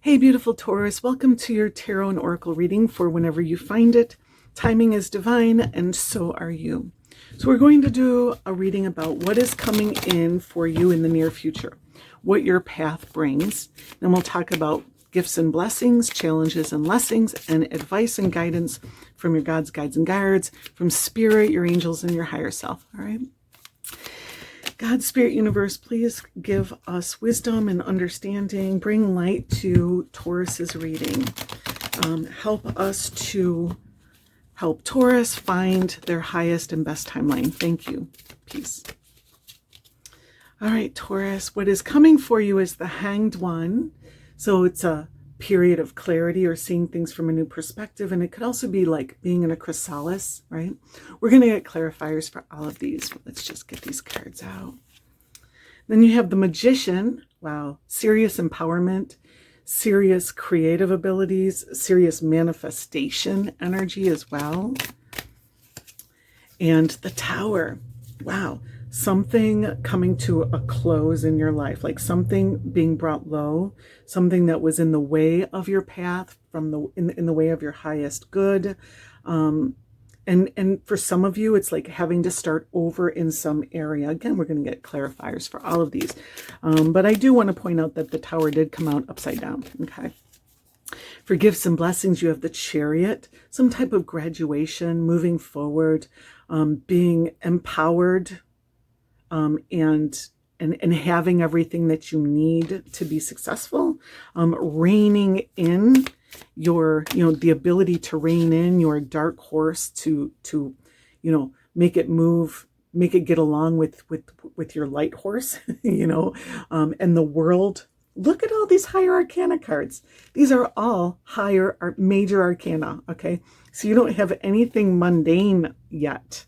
Hey, beautiful Taurus, welcome to your tarot and oracle reading for whenever you find it. Timing is divine, and so are you. So we're going to do a reading about what is coming in for you in the near future, what your path brings. Then we'll talk about gifts and blessings, challenges and lessons, and advice and guidance from your gods, guides, and guardians, from spirit, your angels, and your higher self. All right? God, Spirit, Universe, please give us wisdom and understanding. Bring light to Taurus's reading. Help us to help Taurus find their highest and best timeline. Thank you. Peace. All right, Taurus, what is coming for you is the Hanged One. So it's a period of clarity or seeing things from a new perspective. And it could also be like being in a chrysalis, right? We're going to get clarifiers for all of these. Let's just get these cards out. Then you have the Magician. Wow. Serious empowerment, serious creative abilities, serious manifestation energy as well. And the Tower. Wow. Something coming to a close in your life, like something being brought low, something that was in the way of your path, in the way of your highest good. And for some of you, it's like having to start over in some area. Again, we're going to get clarifiers for all of these. But I do want to point out that the Tower did come out upside down. Okay. For gifts and blessings, you have the Chariot, some type of graduation, moving forward, being empowered, and having everything that you need to be successful, reining in your, the ability to rein in your dark horse to make it move, make it get along with your light horse, and the world. Look at all these higher arcana cards. These are all major arcana. Okay. So you don't have anything mundane yet.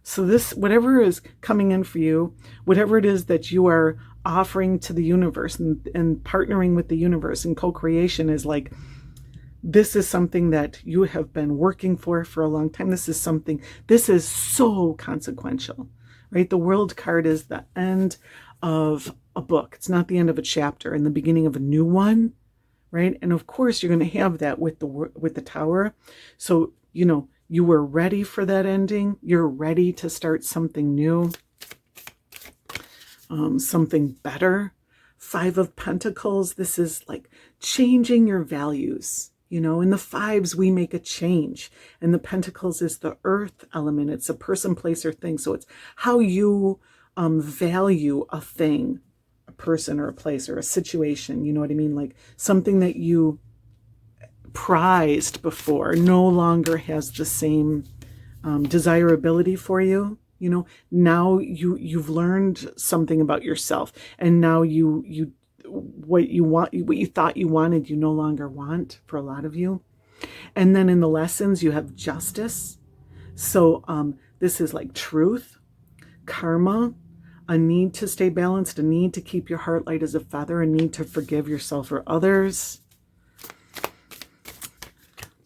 So this, whatever is coming in for you, whatever it is that you are offering to the universe and partnering with the universe and co-creation, is like, this is something that you have been working for a long time. This is so consequential, right? The World card is the end of a book. It's not the end of a chapter and the beginning of a new one, right? And of course you're going to have that with the Tower. So, you were ready for that ending. You're ready to start something new, something better. Five of Pentacles. This is like changing your values. In the fives, we make a change. And the Pentacles is the earth element. It's a person, place, or thing. So it's how you value a thing, a person or a place or a situation. You know what I mean? Like something that you prized before no longer has the same desirability for you. Now you've learned something about yourself, and now what you thought you wanted, you no longer want, for a lot of you. And then in the lessons, you have Justice. So this is like truth, karma, a need to stay balanced, a need to keep your heart light as a feather, a need to forgive yourself or others.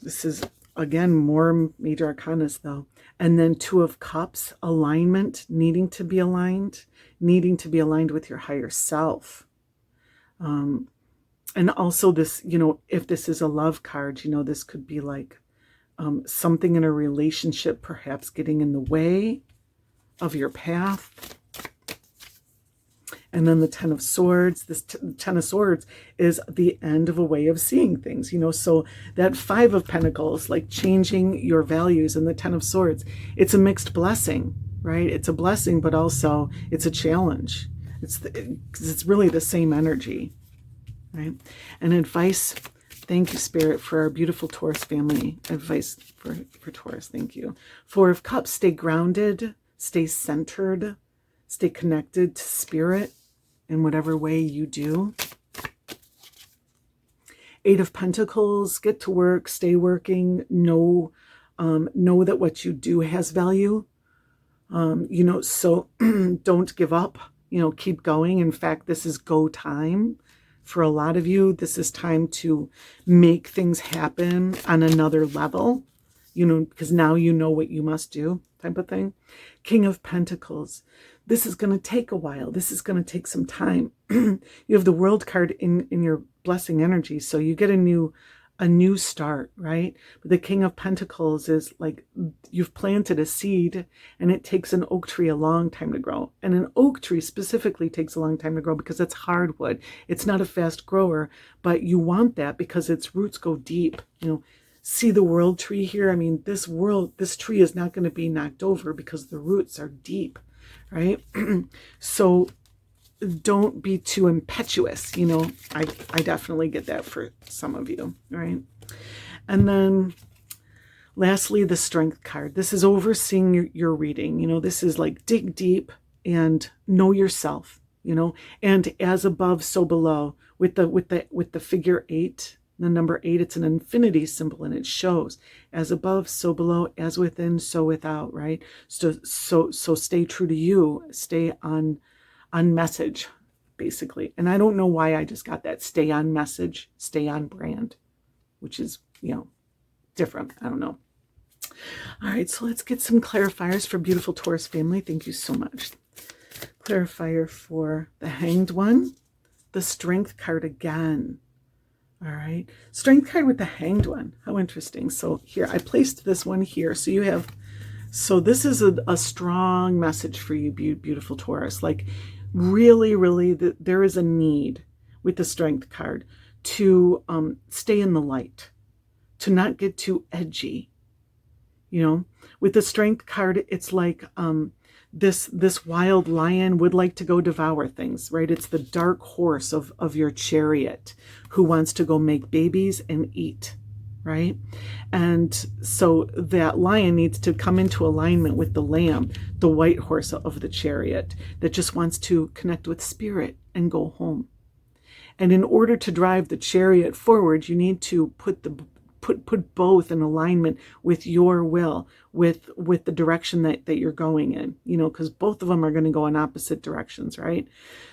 This is, again, more major arcanas, though. And then Two of Cups, alignment, needing to be aligned with your higher self. And also this, if this is a love card, this could be like something in a relationship perhaps getting in the way of your path. And then the Ten of Swords. This Ten of Swords is the end of a way of seeing things, So that Five of Pentacles, like changing your values, and the Ten of Swords, it's a mixed blessing, right? It's a blessing, but also it's a challenge. It's really the same energy, right? And advice. Thank you, Spirit, for our beautiful Taurus family. Advice for Taurus. Thank you. Four of Cups. Stay grounded. Stay centered. Stay connected to Spirit in whatever way you do. Eight of Pentacles, get to work, stay working, know that what you do has value. So don't give up, keep going. In fact, this is go time. For a lot of you, this is time to make things happen on another level, because now you know what you must do, type of thing. King of Pentacles. this is going to take a while. This is going to take some time. You have the World card in your blessing energy. So you get a new start, right? But the King of Pentacles is like you've planted a seed, and it takes an oak tree a long time to grow. And an oak tree specifically takes a long time to grow because it's hardwood. It's not a fast grower, but you want that because its roots go deep. See the world tree here? I mean, this tree is not going to be knocked over because the roots are deep, right? So don't be too impetuous. I definitely get that for some of you, right? And then lastly, the Strength card. This is overseeing your reading. This is like dig deep and know yourself, and as above, so below. With the figure 8, the number 8, it's an infinity symbol, and it shows as above, so below, as within, so without, right? So stay true to you, stay on message, basically. And I don't know why I just got that. Stay on message, stay on brand, which is, different. I don't know. All right, so let's get some clarifiers for beautiful Taurus family. Thank you so much. Clarifier for the Hanged One, the Strength card again. All right, Strength card with the Hanged One. How interesting. So here, I placed this one here. So this is a strong message for you, beautiful Taurus. Like, really, really, there is a need with the Strength card to stay in the light, to not get too edgy. With the Strength card, it's like this wild lion would like to go devour things, right? It's the dark horse of your chariot who wants to go make babies and eat, right? And so that lion needs to come into alignment with the lamb, the white horse of the chariot that just wants to connect with spirit and go home. And in order to drive the chariot forward, you need to put both in alignment with your will, with the direction that you're going in, because both of them are going to go in opposite directions, right?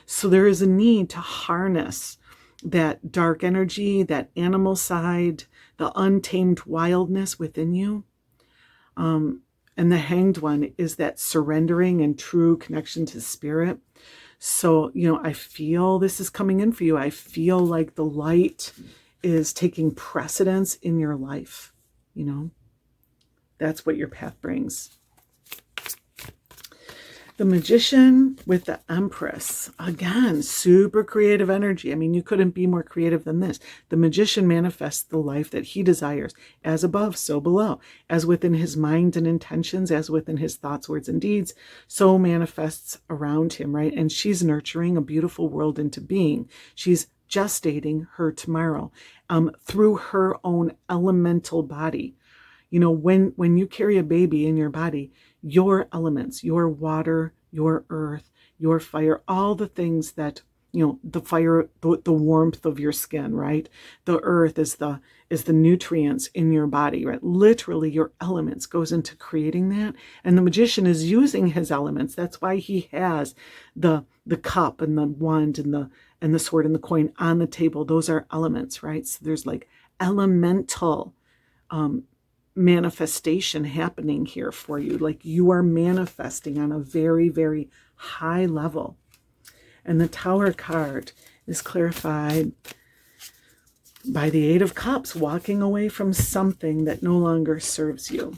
So there is a need to harness that dark energy, that animal side, the untamed wildness within you. And the Hanged One is that surrendering and true connection to spirit. So, I feel this is coming in for you. I feel like the light is taking precedence in your life. That's what your path brings. The Magician with the Empress. Again, super creative energy. I mean, you couldn't be more creative than this. The Magician manifests the life that he desires, as above, so below. As within his mind and intentions, as within his thoughts, words, and deeds, so manifests around him, right? And she's nurturing a beautiful world into being. She's gestating her tomorrow through her own elemental body. When you carry a baby in your body, your elements, your water, your earth, your fire, all the things that, the fire, the warmth of your skin, right? The earth is the nutrients in your body, right? Literally your elements goes into creating that. And the Magician is using his elements. That's why he has the cup and the wand and the sword and the coin on the table. Those are elements, right? So there's like elemental manifestation happening here for you. Like you are manifesting on a very, very high level. And the Tower card is clarified by the Eight of Cups, walking away from something that no longer serves you.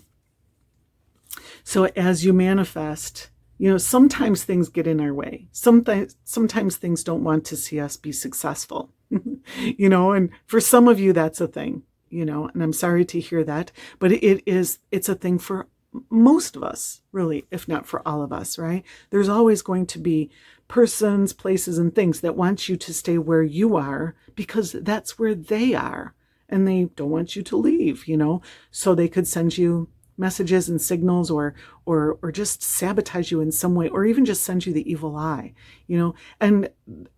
So as you manifest, sometimes things get in our way. Sometimes things don't want to see us be successful, and for some of you, that's a thing, and I'm sorry to hear that, but it's a thing for most of us, really, if not for all of us, right? There's always going to be persons, places, and things that want you to stay where you are because that's where they are, and they don't want you to leave, so they could send you messages and signals or just sabotage you in some way, or even just send you the evil eye, and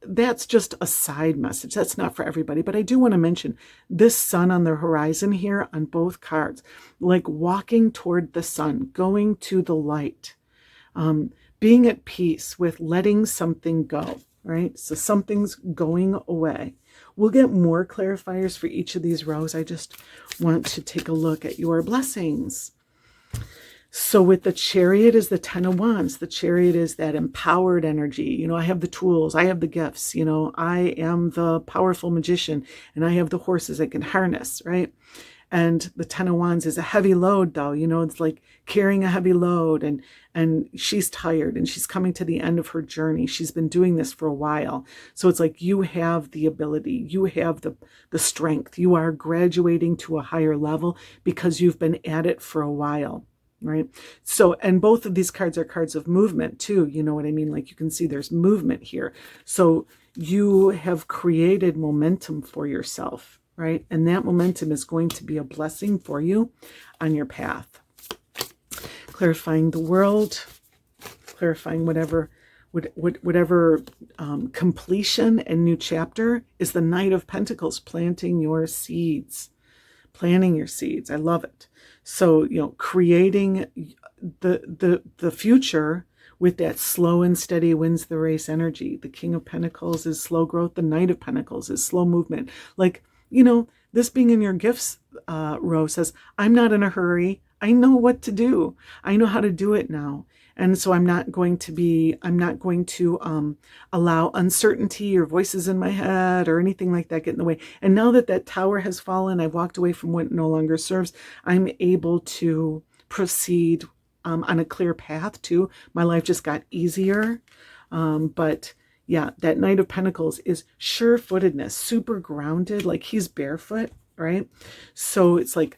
that's just a side message. That's not for everybody. But I do want to mention this sun on the horizon here on both cards, like walking toward the sun, going to the light, being at peace with letting something go, right? So something's going away. We'll get more clarifiers for each of these rows. I just want to take a look at your blessings. So with the Chariot is the Ten of Wands. The Chariot is that empowered energy. You know, I have the tools, I have the gifts, you know, I am the powerful magician, and I have the horses I can harness, right? And the Ten of Wands is a heavy load, though. You know, it's like carrying a heavy load, and she's tired, and she's coming to the end of her journey. She's been doing this for a while. So it's like you have the ability, you have the strength. You are graduating to a higher level because you've been at it for a while. Right. So, and both of these cards are cards of movement too. You know what I mean? Like you can see there's movement here. So you have created momentum for yourself, right? And that momentum is going to be a blessing for you on your path. Clarifying the world, clarifying whatever completion and new chapter is the Knight of Pentacles, planting your seeds. Planting your seeds. I love it. So, you know, creating the future with that slow and steady wins the race energy. The King of Pentacles is slow growth. The Knight of Pentacles is slow movement. Like, you know, this being in your gifts row says, I'm not in a hurry. I know what to do. I know how to do it now. And so I'm not going to allow uncertainty or voices in my head or anything like that get in the way. And now that that tower has fallen, I've walked away from what no longer serves, I'm able to proceed on a clear path too. My life just got easier. But yeah, that Knight of Pentacles is sure-footedness, super grounded, like he's barefoot, right? So it's like,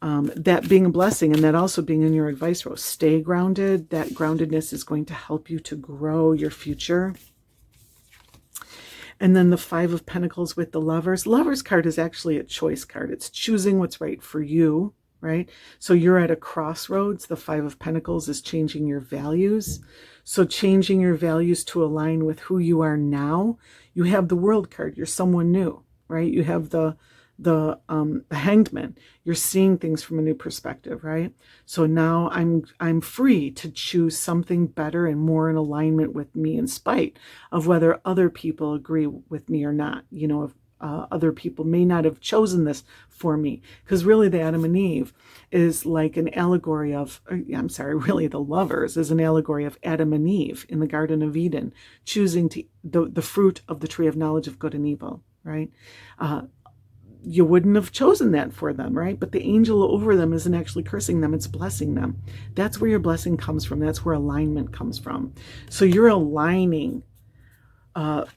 that being a blessing, and that also being in your advice row. Stay grounded. That groundedness is going to help you to grow your future. And then the Five of Pentacles with the Lovers. Lovers card is actually a choice card. It's choosing what's right for you, right? So you're at a crossroads. The Five of Pentacles is changing your values. So changing your values to align with who you are now. You have the World card. You're someone new, right? You have the Hanged Man. You're seeing things from a new perspective, right? So now I'm free to choose something better and more in alignment with me, in spite of whether other people agree with me or not. You know, if other people may not have chosen this for me, because really the Adam and Eve is like an allegory of, really the Lovers is an allegory of Adam and Eve in the Garden of Eden, choosing to the fruit of the tree of knowledge of good and evil, right? You wouldn't have chosen that for them, right? But the angel over them isn't actually cursing them, it's blessing them. That's where your blessing comes from. That's where alignment comes from. So you're aligning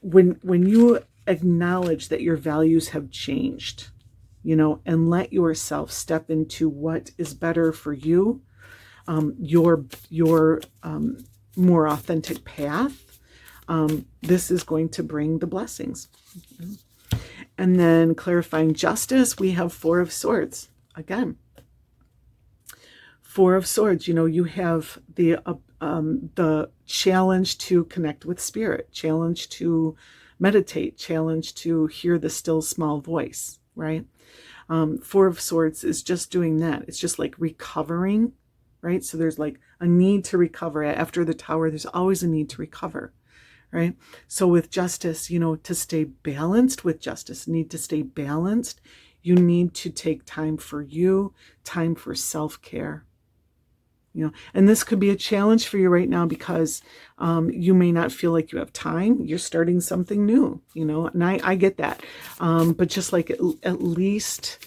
when you acknowledge that your values have changed, you know, and let yourself step into what is better for you, your more authentic path. This is going to bring the blessings. And then clarifying justice, we have Four of Swords. Again, Four of Swords, you know, you have the challenge to connect with spirit, challenge to meditate, challenge to hear the still small voice, right? Four of Swords is just doing that. It's just like recovering, right? So there's like a need to recover. After the tower, there's always a need to recover. Right? So with justice, you know, to stay balanced with justice, need to stay balanced. You need to take time for you, time for self-care. You know, and this could be a challenge for you right now because you may not feel like you have time. You're starting something new, you know, and I get that. But just like at least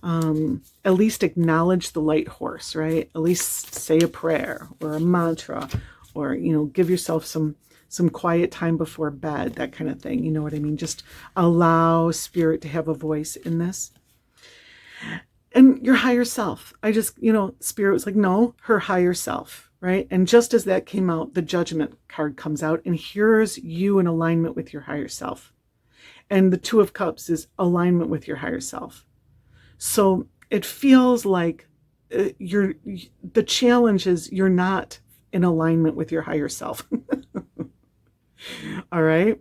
acknowledge the light horse, right? At least say a prayer or a mantra, or, you know, give yourself some quiet time before bed, that kind of thing. You know what I mean? Just allow spirit to have a voice in this. And your higher self. I just, you know, spirit was like, no, her higher self, right? And just as that came out, the Judgment card comes out, and here's you in alignment with your higher self. And the Two of Cups is alignment with your higher self. So it feels like the challenge is you're not in alignment with your higher self. All right.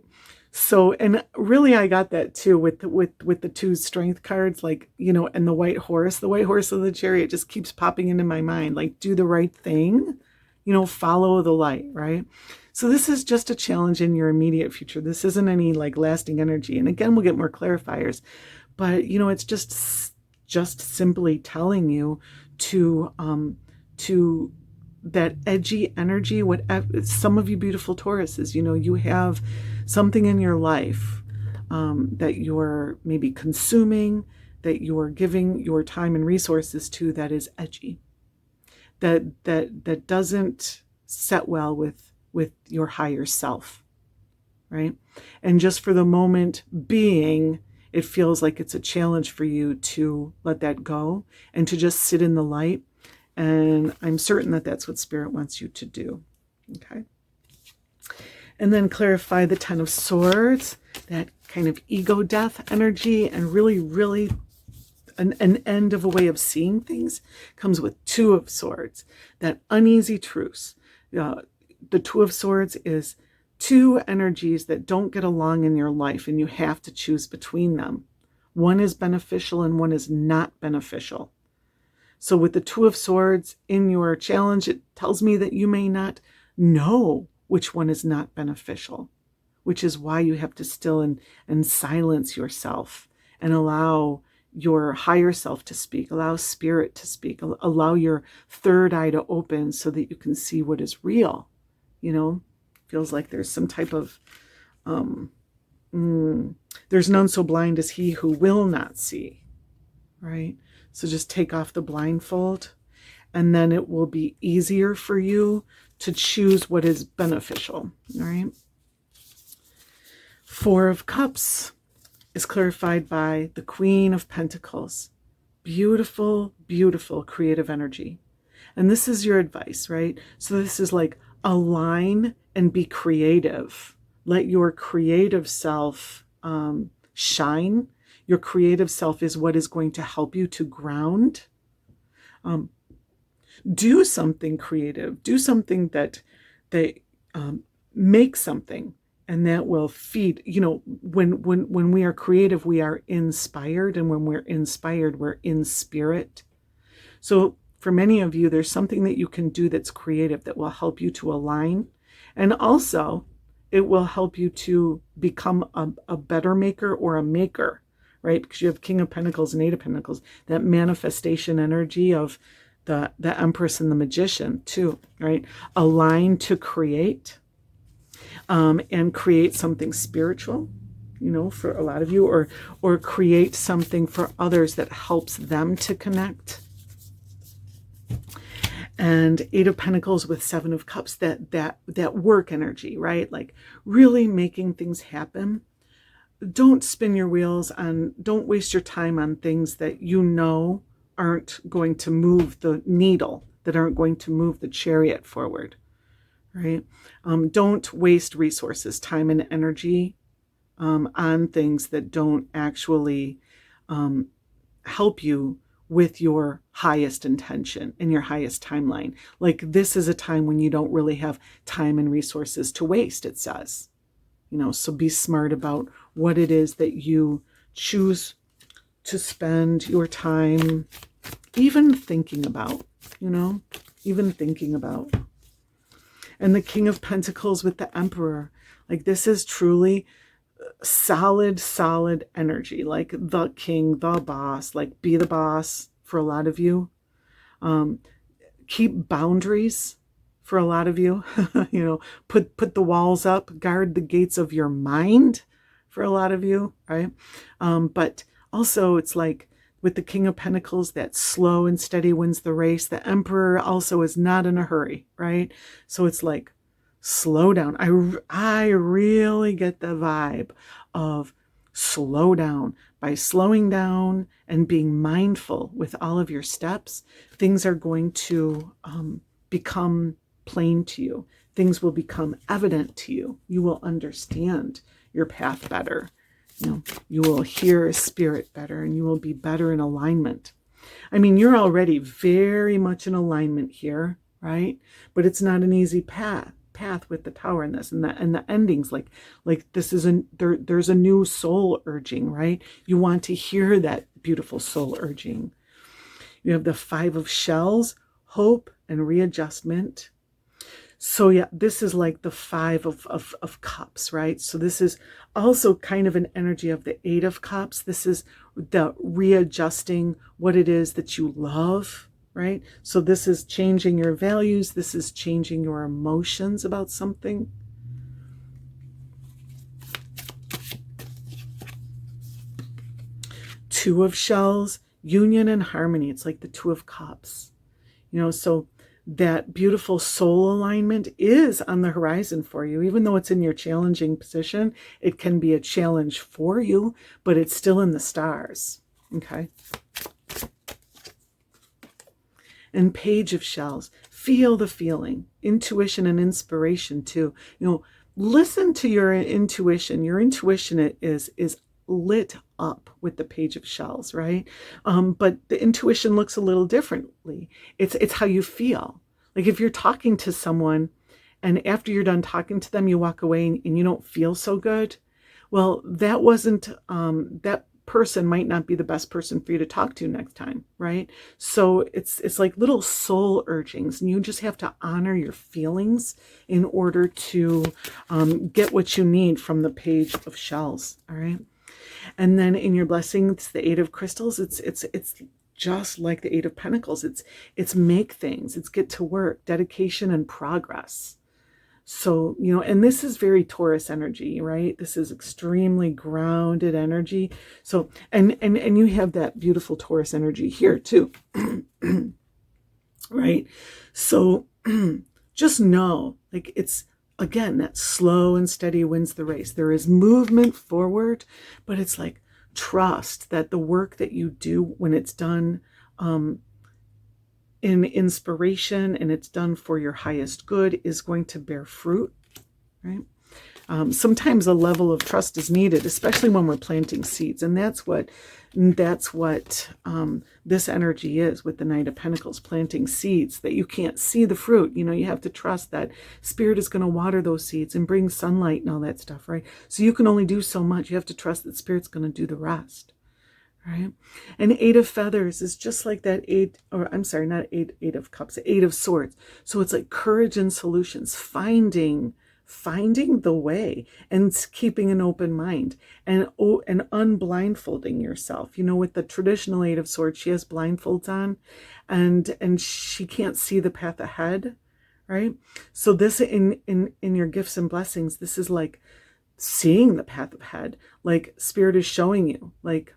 So, and really I got that too with the two strength cards, like, you know, and the white horse of the Chariot just keeps popping into my mind, like, do the right thing, you know, follow the light, right? So this is just a challenge in your immediate future. This isn't any like lasting energy. And again, we'll get more clarifiers, but you know, it's just simply telling you to that edgy energy. Whatever, some of you beautiful Tauruses, you know, you have something in your life that you're maybe consuming, that you're giving your time and resources to, that is edgy, that doesn't set well with your higher self, right? And just for the moment being, it feels like it's a challenge for you to let that go and to just sit in the light. And I'm certain that that's what Spirit wants you to do. Okay. And then clarify the Ten of Swords, that kind of ego death energy, and really an end of a way of seeing things comes with Two of Swords, that uneasy truce. The Two of Swords is two energies that don't get along in your life, and you have to choose between them. One is beneficial and one is not beneficial. So with the Two of Swords in your challenge, it tells me that you may not know which one is not beneficial, which is why you have to still and silence yourself and allow your higher self to speak, allow Spirit to speak, allow your third eye to open so that you can see what is real. You know, feels like there's some type of, there's none so blind as he who will not see, right? So just take off the blindfold, and then it will be easier for you to choose what is beneficial, all right? Four of Cups is clarified by the Queen of Pentacles. Beautiful, beautiful creative energy. And this is your advice, right? So this is like, align and be creative. Let your creative self shine. Your creative self is what is going to help you to ground. Do something creative. Do something that make something, and that will feed. You know, when we are creative, we are inspired, and when we're inspired, we're in spirit. So for many of you, there's something that you can do that's creative that will help you to align. And also, it will help you to become a better maker or a maker, right? Because you have King of Pentacles and Eight of Pentacles, that manifestation energy of the Empress and the Magician too, right? Align to create, and create something spiritual, you know, for a lot of you, or create something for others that helps them to connect. And Eight of Pentacles with Seven of Cups, that work energy, right? Like really making things happen. Don't spin your wheels don't waste your time on things that you know aren't going to move the needle, that aren't going to move the chariot forward, right? Don't waste resources, time and energy on things that don't actually help you with your highest intention and your highest timeline. Like this is a time when you don't really have time and resources to waste, it says. You know, so be smart about what it is that you choose to spend your time even thinking about, you know, even thinking about. And the King of Pentacles with the Emperor, like this is truly solid energy, like the king, the boss, like be the boss for a lot of you. Keep boundaries for a lot of you. You know, put the walls up, guard the gates of your mind for a lot of you, right? But also it's like with the King of Pentacles, that slow and steady wins the race. The Emperor also is not in a hurry, right? So it's like, slow down. I really get the vibe of slow down. By slowing down and being mindful with all of your steps, things are going to become plain to you. Things will become evident to you. You will understand your path better. You know, you will hear Spirit better, and you will be better in alignment. I mean, you're already very much in alignment here, right? But it's not an easy path with the Tower in this, and the endings, like this is there's a new soul urging, right? You want to hear that beautiful soul urging. You have the Five of Shells, hope and readjustment. So yeah, this is like the Five of Cups, right? So this is also kind of an energy of the Eight of Cups. This is the readjusting what it is that you love, right? So this is changing your values. This is changing your emotions about something. Two of Shells, union and harmony. It's like the Two of Cups. So that beautiful soul alignment is on the horizon for you. Even though it's in your challenging position, it can be a challenge for you, but it's still in the stars. Okay. And Page of Shells, feel the feeling, intuition and inspiration too. Listen to your intuition. Your intuition is lit up with the Page of Shells, right? But the intuition looks a little differently. It's how you feel. Like if you're talking to someone and after you're done talking to them, you walk away and you don't feel so good. Well, that wasn't, that person might not be the best person for you to talk to next time, right? So it's like little soul urgings, and you just have to honor your feelings in order to get what you need from the Page of Shells, all right? And then in your blessings, the Eight of Crystals, it's just like the Eight of Pentacles. It's make things, it's get to work, dedication and progress. So, and this is very Taurus energy, right? This is extremely grounded energy. So, and you have that beautiful Taurus energy here too, right? So just know, like, it's, again, that slow and steady wins the race. There is movement forward, but it's like, trust that the work that you do when it's done in inspiration and it's done for your highest good is going to bear fruit, right? Sometimes a level of trust is needed, especially when we're planting seeds. And that's what this energy is with the Knight of Pentacles, planting seeds that you can't see the fruit. You have to trust that Spirit is going to water those seeds and bring sunlight and all that stuff, right? So you can only do so much. You have to trust that Spirit's going to do the rest, right? And Eight of Feathers is just like that Eight of Cups, Eight of Swords. So it's like courage and solutions, finding the way and keeping an open mind and unblindfolding yourself. With the traditional Eight of Swords, she has blindfolds on and she can't see the path ahead, right? So this in your gifts and blessings, this is like seeing the path ahead, like Spirit is showing you, like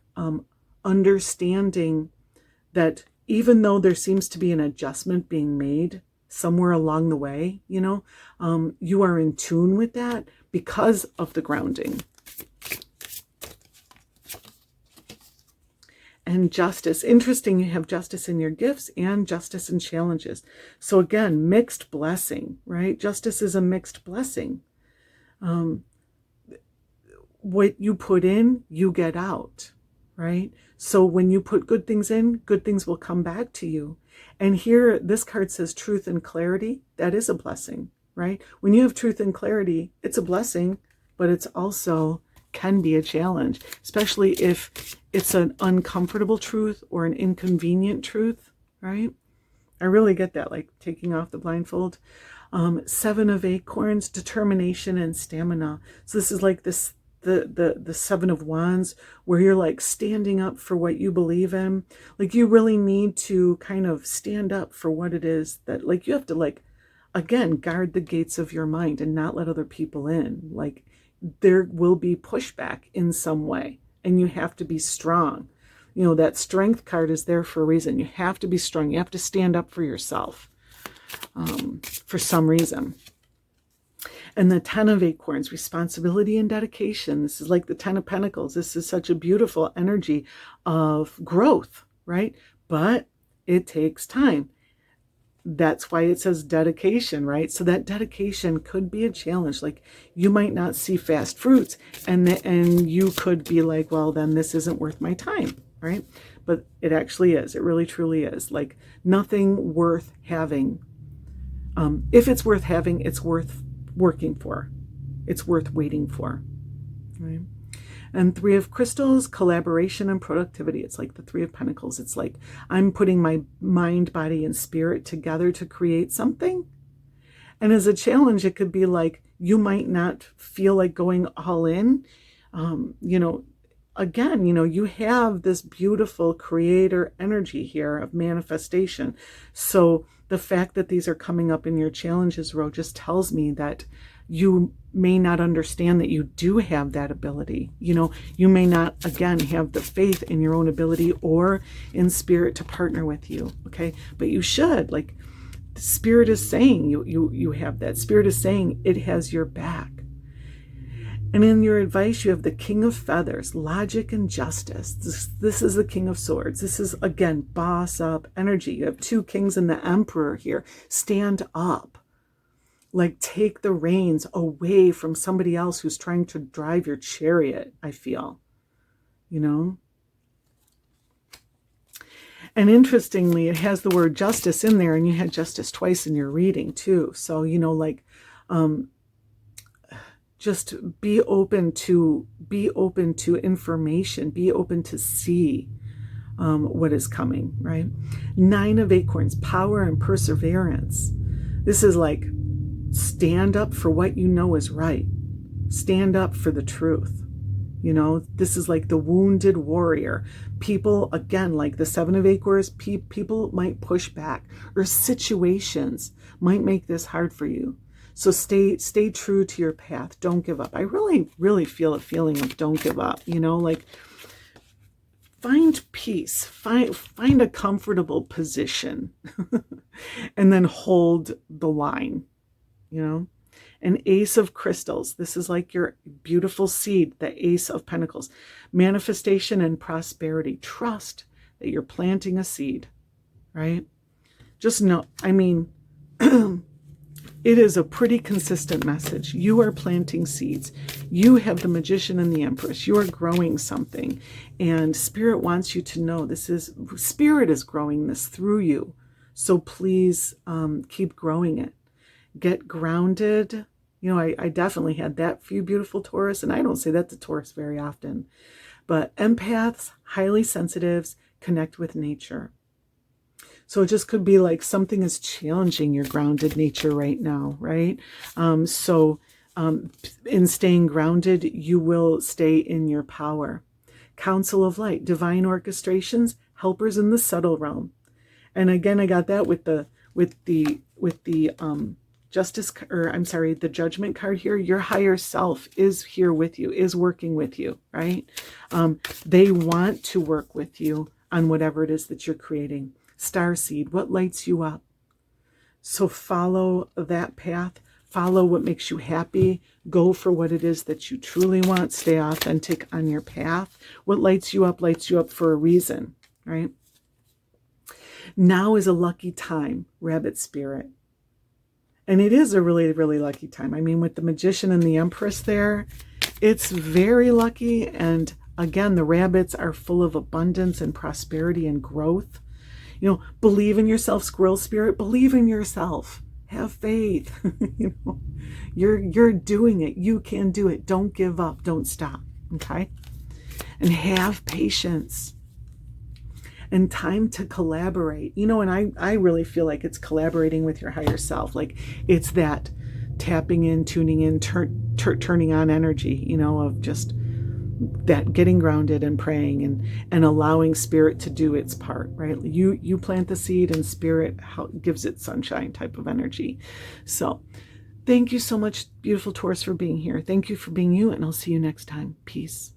understanding that even though there seems to be an adjustment being made somewhere along the way, you are in tune with that because of the grounding. And Justice. Interesting, you have Justice in your gifts and Justice in challenges. So again, mixed blessing, right? Justice is a mixed blessing. What you put in, you get out, right? So when you put good things in, good things will come back to you. And here, this card says truth and clarity. That is a blessing, right? When you have truth and clarity, it's a blessing, but it's also can be a challenge, especially if it's an uncomfortable truth or an inconvenient truth, right? I really get that, like taking off the blindfold. Seven of Acorns, determination and stamina. So this is like this, the Seven of Wands, where you're like standing up for what you believe in. Like you really need to kind of stand up for what it is that, like, you have to, like, again, guard the gates of your mind and not let other people in. Like there will be pushback in some way and you have to be strong. That Strength card is there for a reason. You have to be strong. You have to stand up for yourself for some reason. And the Ten of Acorns, responsibility and dedication. This is like the Ten of Pentacles. This is such a beautiful energy of growth, right? But it takes time. That's why it says dedication, right? So that dedication could be a challenge. Like you might not see fast fruits and you could be like, well, then this isn't worth my time, right? But it actually is. It really, truly is. Like nothing worth having. If it's worth having, it's worth working for. It's worth waiting for, right? And Three of Crystals, collaboration and productivity. It's like the Three of Pentacles. It's like I'm putting my mind, body, and spirit together to create something. And as a challenge, it could be like you might not feel like going all in. again, you have this beautiful creator energy here of manifestation. So the fact that these are coming up in your challenges row just tells me that you may not understand that you do have that ability. You may not, again, have the faith in your own ability or in spirit to partner with you. Okay. But you should. Like, the spirit is saying you have that. Spirit is saying it has your back. And in your advice, you have the King of Feathers, logic and justice. This is the King of Swords. This is, again, boss up energy. You have two kings and the Emperor here. Stand up. Like, take the reins away from somebody else who's trying to drive your chariot, I feel. And interestingly, it has the word justice in there, and you had justice twice in your reading too. So, just be open to information, be open to see what is coming, right? 9 of Acorns, power and perseverance. This is like, stand up for what you know is right. Stand up for the truth. This is like the wounded warrior. People, again, like the 7 of Acorns, people might push back, or situations might make this hard for you. So stay true to your path. Don't give up. I really, really feel a feeling of don't give up. Like, find peace. Find a comfortable position, and then hold the line. An Ace of Crystals. This is like your beautiful seed, the Ace of Pentacles. Manifestation and prosperity. Trust that you're planting a seed, right? Just know, it is a pretty consistent message. You are planting seeds. You have the Magician and the Empress. You are growing something. And Spirit wants you to know Spirit is growing this through you. So please keep growing it. Get grounded. I definitely had that for you, beautiful Taurus. And I don't say that to Taurus very often. But empaths, highly sensitives, connect with nature. So it just could be like something is challenging your grounded nature right now, right? In staying grounded, you will stay in your power. Council of Light, divine orchestrations, helpers in the subtle realm. And again, I got that with the the Judgment card here. Your higher self is here with you, is working with you, right? They want to work with you on whatever it is that you're creating. Starseed, what lights you up? So follow that path. Follow what makes you happy. Go for what it is that you truly want. Stay authentic on your path. What lights you up for a reason, right? Now is a lucky time, Rabbit Spirit. And it is a really, really lucky time. With the Magician and the Empress there, it's very lucky. And again, the rabbits are full of abundance and prosperity and growth. Believe in yourself, Squirrel Spirit. Believe in yourself. Have faith. You're doing it. You can do it. Don't give up. Don't stop. Okay? And have patience. And time to collaborate. And I really feel like it's collaborating with your higher self. Like, it's that tapping in, tuning in, turning on energy, of just that getting grounded and praying and allowing Spirit to do its part, right? You plant the seed and Spirit gives it sunshine type of energy. So thank you so much, beautiful Taurus, for being here. Thank you for being you, and I'll see you next time. Peace.